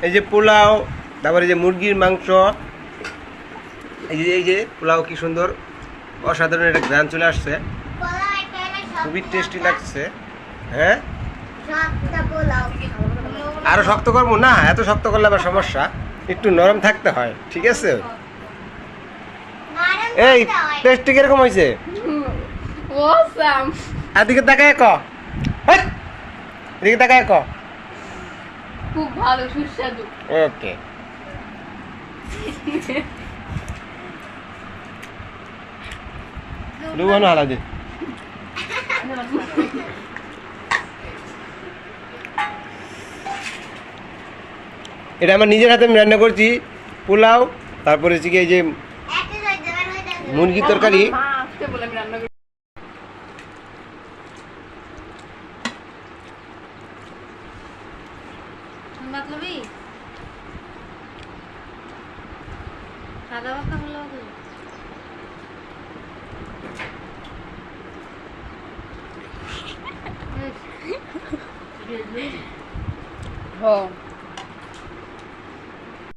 এই যে পোলাও, তারপরে যে মুরগির মাংস, এই যে পোলাও কি সুন্দর অসাধারণ একটা গ্রান চলে আসছে, খুবই টেস্টি লাগছে। হ্যাঁ, আরো শক্ত করবো না, এত শক্ত করলে আবার সমস্যা, একটু নরম থাকতে হয়, ঠিক আছে? এই টেস্টি কিরকম হয়েছে? এদিকে তাকায় ক, এদিকে তাকায় ক। খুব ভালো, সুস্বাদু। ওকে, দুবানো আলাদা। এটা আমার নিজের হাতে আমি রান্না করছি, পোলাও, তারপরে হচ্ছে কি এই যে মুরগির তরকারি। হ